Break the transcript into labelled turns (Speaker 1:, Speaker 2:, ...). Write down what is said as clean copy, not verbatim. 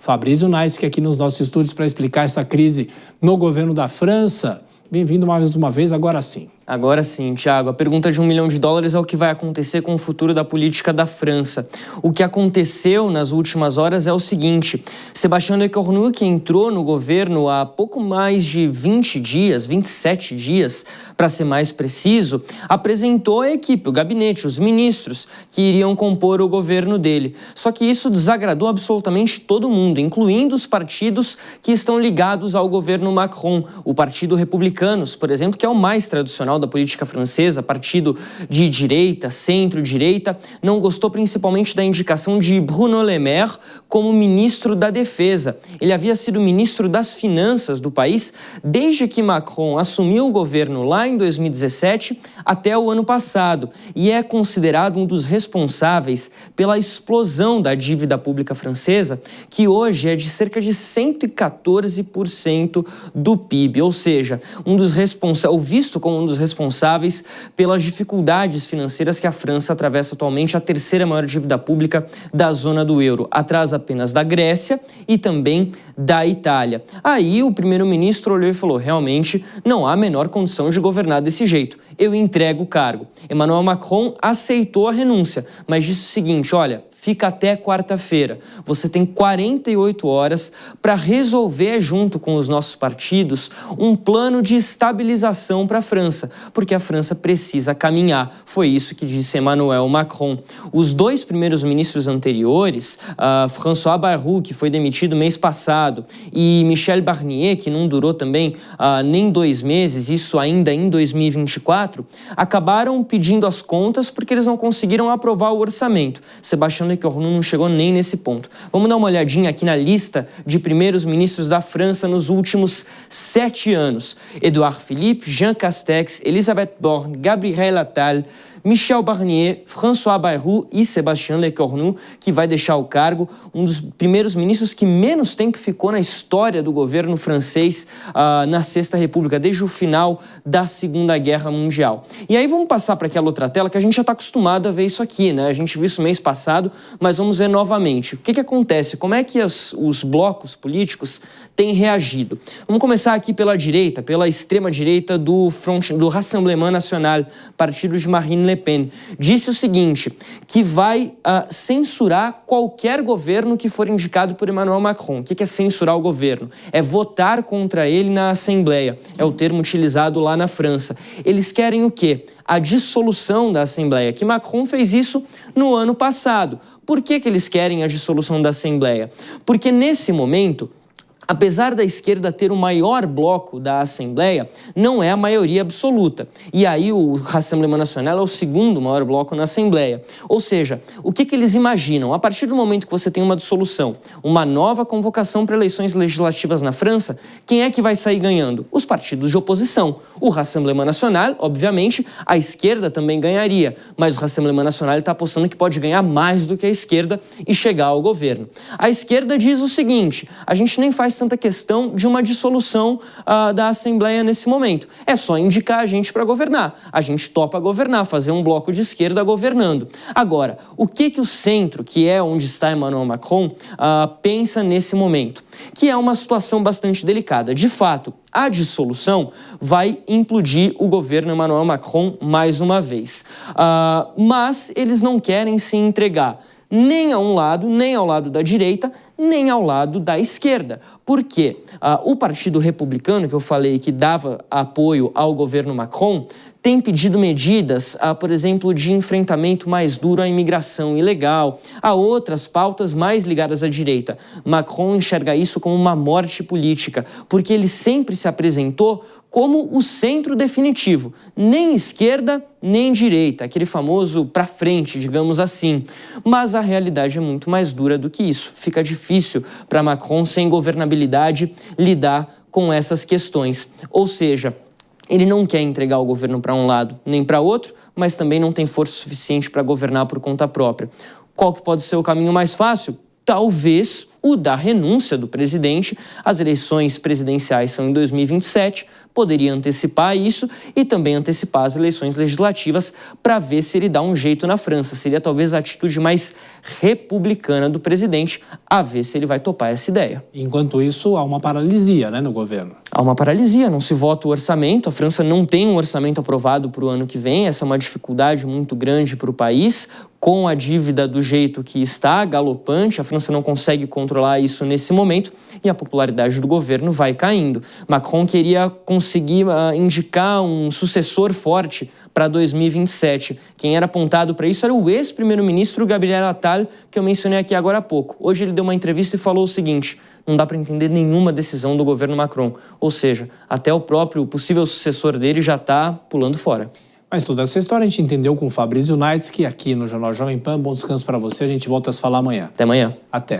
Speaker 1: Fabrício Naisky aqui nos nossos estúdios para explicar essa crise no governo da França. Bem-vindo mais uma vez, agora sim.
Speaker 2: Agora sim, Thiago. A pergunta de $1 milhão é o que vai acontecer com o futuro da política da França. O que aconteceu nas últimas horas é o seguinte: Sébastien Lecornu, que entrou no governo há pouco mais de 20 dias, 27 dias, para ser mais preciso, apresentou a equipe, o gabinete, os ministros que iriam compor o governo dele. Só que isso desagradou absolutamente todo mundo, incluindo os partidos que estão ligados ao governo Macron. O Partido Republicanos, por exemplo, que é o mais tradicional da política francesa, partido de direita, centro-direita, não gostou principalmente da indicação de Bruno Le Maire como ministro da Defesa. Ele havia sido ministro das Finanças do país desde que Macron assumiu o governo lá em 2017 até o ano passado e é considerado um dos responsáveis pela explosão da dívida pública francesa, que hoje é de cerca de 114% do PIB, ou seja, visto como um dos responsáveis pelas dificuldades financeiras que a França atravessa atualmente, a terceira maior dívida pública da zona do euro, atrás apenas da Grécia e também da Itália. Aí o primeiro-ministro olhou e falou: realmente não há a menor condição de governar desse jeito, eu entrego o cargo. Emmanuel Macron aceitou a renúncia, mas disse o seguinte: olha, fica até quarta-feira. Você tem 48 horas para resolver, junto com os nossos partidos, um plano de estabilização para a França, porque a França precisa caminhar. Foi isso que disse Emmanuel Macron. Os dois primeiros ministros anteriores, François Bayrou, que foi demitido mês passado, e Michel Barnier, que não durou também nem 2 meses, isso ainda em 2024, acabaram pedindo as contas porque eles não conseguiram aprovar o orçamento. Sébastien Lecornu não chegou nem nesse ponto. Vamos dar uma olhadinha aqui na lista de primeiros ministros da França nos últimos 7 anos. Édouard Philippe, Jean Castex, Elisabeth Borne, Gabriel Attal, Michel Barnier, François Bayrou e Sébastien Lecornu, que vai deixar o cargo, um dos primeiros ministros que menos tempo ficou na história do governo francês na Sexta República, desde o final da Segunda Guerra Mundial. E aí vamos passar para aquela outra tela que a gente já está acostumado a ver isso aqui, né? A gente viu isso mês passado, mas vamos ver novamente. O que acontece? Como é que os blocos políticos têm reagido? Vamos começar aqui pela direita, pela extrema-direita do Rassemblement National, partido de Marine Le Pen. Disse o seguinte, que vai censurar qualquer governo que for indicado por Emmanuel Macron. O que é censurar o governo? É votar contra ele na Assembleia. É o termo utilizado lá na França. Eles querem o quê? A dissolução da Assembleia, que Macron fez isso no ano passado. Por que eles querem a dissolução da Assembleia? Porque nesse momento, apesar da esquerda ter o maior bloco da Assembleia, não é a maioria absoluta. E aí o Rassemblement National é o segundo maior bloco na Assembleia. Ou seja, o que eles imaginam? A partir do momento que você tem uma dissolução, uma nova convocação para eleições legislativas na França, quem é que vai sair ganhando? Os partidos de oposição. O Rassemblement National, obviamente, a esquerda também ganharia, mas o Rassemblement National está apostando que pode ganhar mais do que a esquerda e chegar ao governo. A esquerda diz o seguinte: a gente nem faz tanta questão de uma dissolução da Assembleia nesse momento. É só indicar a gente para governar. A gente topa governar, fazer um bloco de esquerda governando. Agora, o que o centro, que é onde está Emmanuel Macron, pensa nesse momento? Que é uma situação bastante delicada. De fato, a dissolução vai implodir o governo Emmanuel Macron mais uma vez. Mas eles não querem se entregar nem a um lado, nem ao lado da direita, nem ao lado da esquerda. Por quê? O Partido Republicano, que eu falei que dava apoio ao governo Macron, tem pedido medidas, por exemplo, de enfrentamento mais duro à imigração ilegal, a outras pautas mais ligadas à direita. Macron enxerga isso como uma morte política, porque ele sempre se apresentou como o centro definitivo, nem esquerda, nem direita, aquele famoso pra frente, digamos assim. Mas a realidade é muito mais dura do que isso. Fica difícil para Macron, sem governabilidade, lidar com essas questões. Ou seja, ele não quer entregar o governo para um lado nem para outro, mas também não tem força suficiente para governar por conta própria. Qual que pode ser o caminho mais fácil? Talvez o da renúncia do presidente. As eleições presidenciais são em 2027, poderia antecipar isso e também antecipar as eleições legislativas para ver se ele dá um jeito na França. Seria talvez a atitude mais republicana do presidente, a ver se ele vai topar essa ideia.
Speaker 1: Enquanto isso, há uma paralisia, né, no governo.
Speaker 2: Há uma paralisia, não se vota o orçamento, a França não tem um orçamento aprovado para o ano que vem, essa é uma dificuldade muito grande para o país, com a dívida do jeito que está, galopante, a França não consegue controlar isso nesse momento e a popularidade do governo vai caindo. Macron queria conseguir indicar um sucessor forte para 2027. Quem era apontado para isso era o ex-primeiro-ministro Gabriel Attal, que eu mencionei aqui agora há pouco. Hoje ele deu uma entrevista e falou o seguinte: não dá para entender nenhuma decisão do governo Macron. Ou seja, até o próprio possível sucessor dele já está pulando fora.
Speaker 1: Mas toda essa história a gente entendeu com o Fabrício Naitsky aqui no Jornal Jovem Pan. Bom descanso para você, a gente volta a se falar amanhã.
Speaker 2: Até amanhã.
Speaker 1: Até.